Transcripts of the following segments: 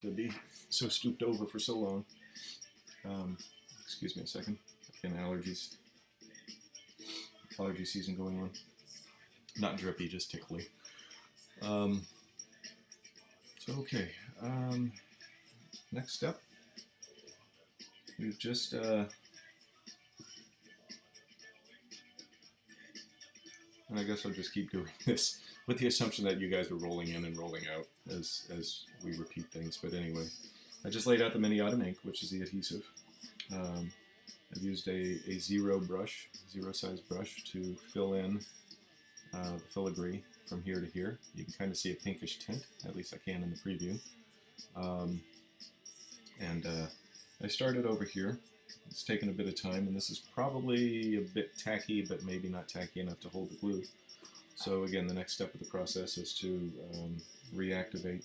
to be so stooped over for so long. Excuse me a second. Again, allergies. Allergy season going on. Not drippy, just tickly. So okay. Next step. We've just and I guess I'll just keep doing this with the assumption that you guys are rolling in and rolling out as we repeat things. But anyway, I just laid out the mini autumn ink, which is the adhesive. I've used a zero size brush to fill in the filigree from here to here. You can kind of see a pinkish tint, at least I can in the preview. I started over here. It's taken a bit of time, and this is probably a bit tacky, but maybe not tacky enough to hold the glue. So again, the next step of the process is to reactivate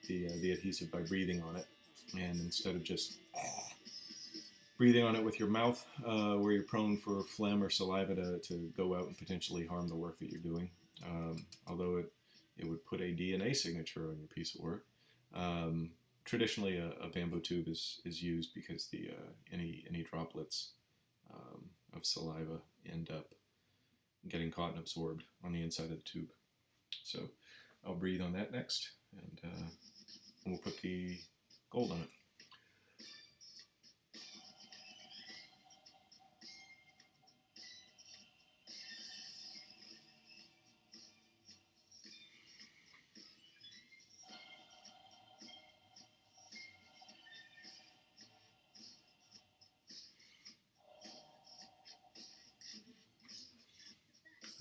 the adhesive by breathing on it. And instead of just breathing on it with your mouth, where you're prone for phlegm or saliva to go out and potentially harm the work that you're doing, although it would put a DNA signature on your piece of work. Traditionally, a bamboo tube is used because the any droplets of saliva end up getting caught and absorbed on the inside of the tube. So I'll breathe on that next, and we'll put the gold on it.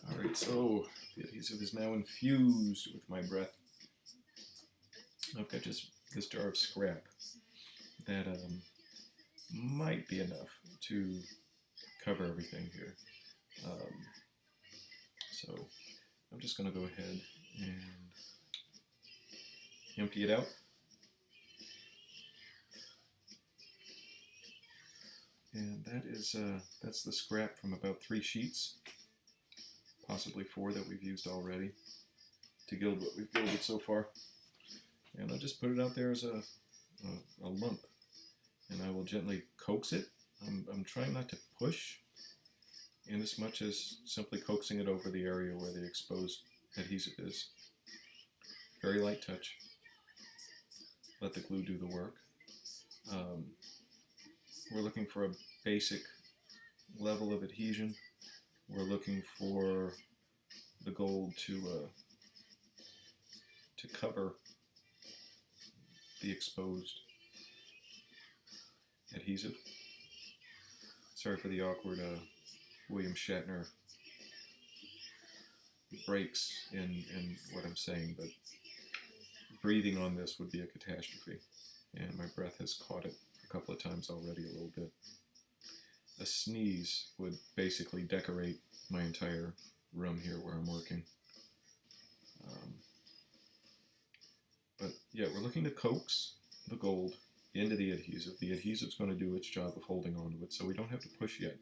Alright, so the adhesive is now infused with my breath. I've got just this jar of scrap that might be enough to cover everything here. So I'm just going to go ahead and empty it out. And that's the scrap from about 3 sheets. Possibly 4 that we've used already to gild what we've gilded so far. And I'll just put it out there as a lump, and I will gently coax it. I'm trying not to push in as much as simply coaxing it over the area where the exposed adhesive is. Very light touch. Let the glue do the work. We're looking for a basic level of adhesion. We're looking for the gold to cover the exposed adhesive. Sorry for the awkward William Shatner breaks in what I'm saying, but breathing on this would be a catastrophe, and my breath has caught it a couple of times already a little bit. A sneeze would basically decorate my entire room here where I'm working. But yeah, we're looking to coax the gold into the adhesive. The adhesive's going to do its job of holding onto it, so we don't have to push yet.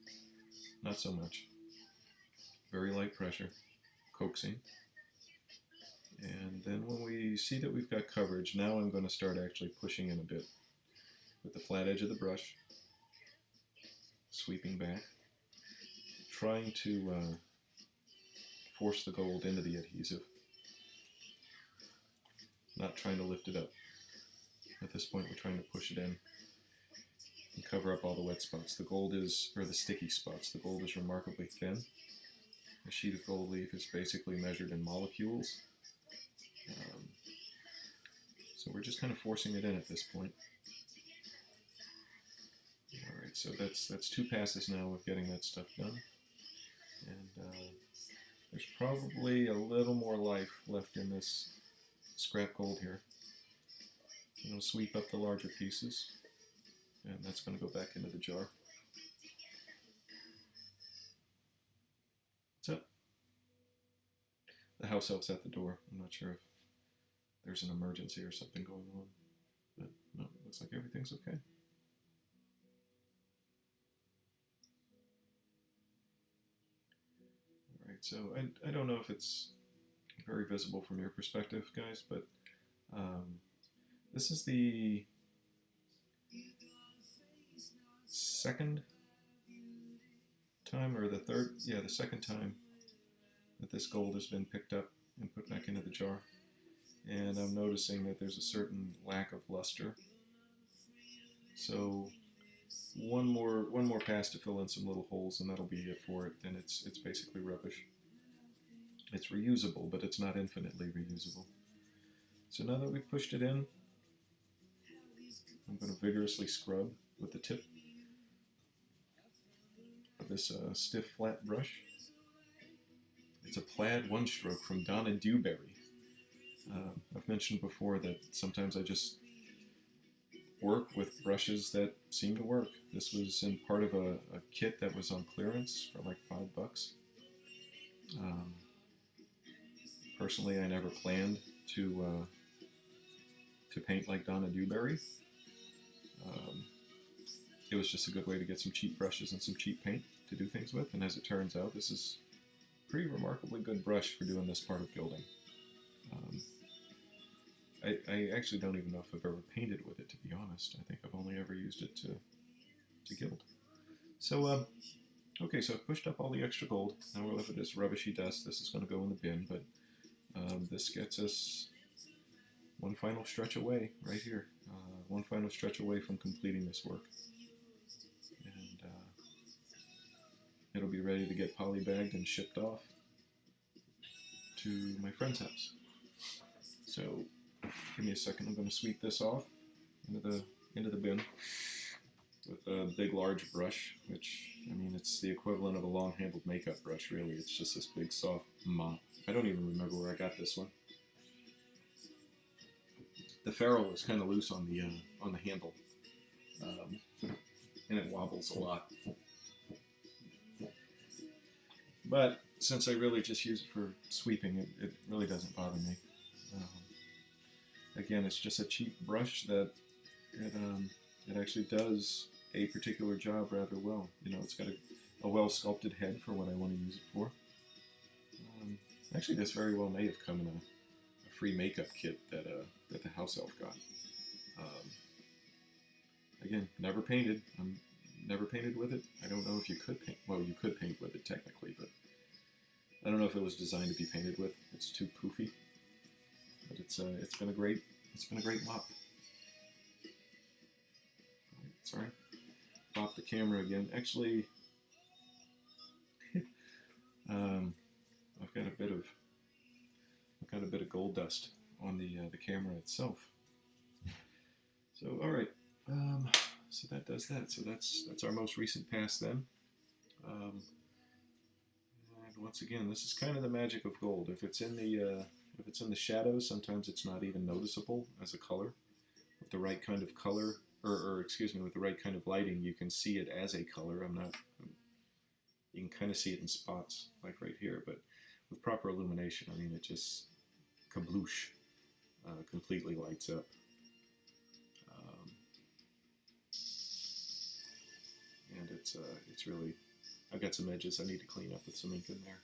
Not so much. Very light pressure, coaxing. And then when we see that we've got coverage, now I'm going to start actually pushing in a bit with the flat edge of the brush, sweeping back, trying to force the gold into the adhesive, not trying to lift it up. At this point, we're trying to push it in and cover up all the wet spots. The gold is, or the sticky spots, the gold is remarkably thin. A sheet of gold leaf is basically measured in molecules. So we're just kind of forcing it in at this point. Alright, so that's 2 passes now of getting that stuff done. And there's probably a little more life left in this scrap gold here. I'm going to sweep up the larger pieces, and that's going to go back into the jar. That's it. The house help's at the door. I'm not sure if there's an emergency or something going on, but no, looks like everything's okay. Alright, so I don't know if it's very visible from your perspective, guys, but This is the second time, or the third, yeah, the second time that this gold has been picked up and put back into the jar. And I'm noticing that there's a certain lack of luster. So one more pass to fill in some little holes, and that'll be it for it. Then it's basically rubbish. It's reusable, but it's not infinitely reusable. So now that we've pushed it in, I'm going to vigorously scrub with the tip of this stiff flat brush. It's a plaid one stroke from Donna Dewberry. I've mentioned before that sometimes I just work with brushes that seem to work. This was in part of a kit that was on clearance for like $5. Personally, I never planned to paint like Donna Dewberry. It was just a good way to get some cheap brushes and some cheap paint to do things with, and as it turns out, this is a pretty remarkably good brush for doing this part of gilding. I actually don't even know if I've ever painted with it, to be honest. I think I've only ever used it to gild. So, okay, so I've pushed up all the extra gold. Now we're left with this rubbishy dust. This is going to go in the bin, but this gets us one final stretch away, right here. One final stretch away from completing this work. And it'll be ready to get polybagged and shipped off to my friend's house. So, give me a second. I'm going to sweep this off into the bin with a big, large brush, which, I mean, it's the equivalent of a long-handled makeup brush, really. It's just this big, soft mop. I don't even remember where I got this one. The ferrule is kind of loose on the handle, and it wobbles a lot. But since I really just use it for sweeping, it really doesn't bother me. Again, it's just a cheap brush that it actually does a particular job rather well. You know, it's got a well-sculpted head for what I want to use it for. Actually, this very well may have come in a free makeup kit that the house elf got. Again, never painted. I'm never painted with it. I don't know if you could paint. Well, you could paint with it technically, but I don't know if it was designed to be painted with. It's too poofy. But it's been a great mop. Sorry, pop the camera again. Actually, I've got a bit of gold dust on the camera itself. So all right, so that does that. So that's our most recent pass then. And once again, this is kind of the magic of gold. If it's in the shadows, sometimes it's not even noticeable as a color. With the right kind of color, or excuse me, with the right kind of lighting, you can see it as a color. You can kind of see it in spots, like right here, but with proper illumination, I mean, it just kabloosh, completely lights up. And it's really, I've got some edges I need to clean up with some ink in there.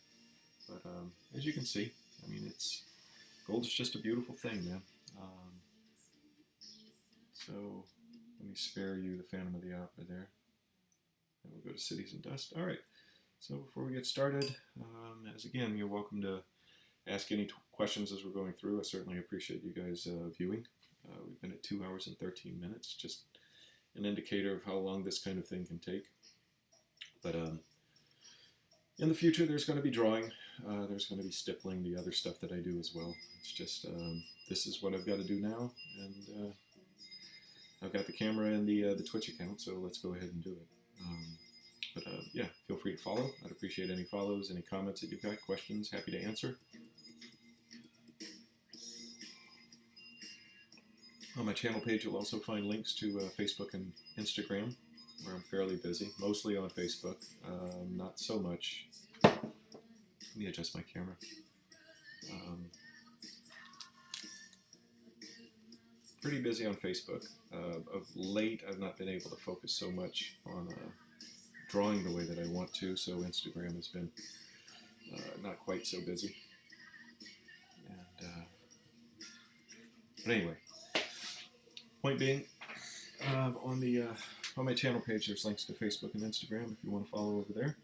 But as you can see, I mean, gold is just a beautiful thing, man. So let me spare you the Phantom of the Opera there. And we'll go to Cities and Dust. All right. So before we get started, as again, you're welcome to ask any questions as we're going through. I certainly appreciate you guys viewing. We've been at 2 hours and 13 minutes, just an indicator of how long this kind of thing can take. But in the future, there's going to be drawing. There's going to be stippling, the other stuff that I do as well. It's just, this is what I've got to do now, and I've got the camera and the Twitch account, so let's go ahead and do it. But yeah, feel free to follow. I'd appreciate any follows, any comments that you've got, questions, happy to answer. On my channel page, you'll also find links to Facebook and Instagram, where I'm fairly busy, mostly on Facebook, not so much. Let me adjust my camera. Pretty busy on Facebook. Of late, I've not been able to focus so much on drawing the way that I want to, so Instagram has been not quite so busy. And, but anyway, Point being, on my channel page, there's links to Facebook and Instagram if you want to follow over there.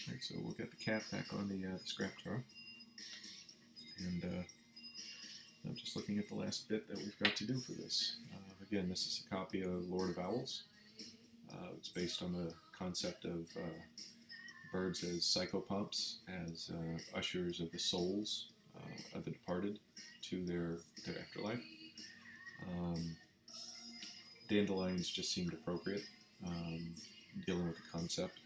All right, so we'll get the cat back on the scrap jar, and I'm just looking at the last bit that we've got to do for this. Again, this is a copy of Lord of Owls. It's based on the concept of birds as psychopomps, as ushers of the souls of the departed to their afterlife. Dandelions just seemed appropriate, dealing with the concept.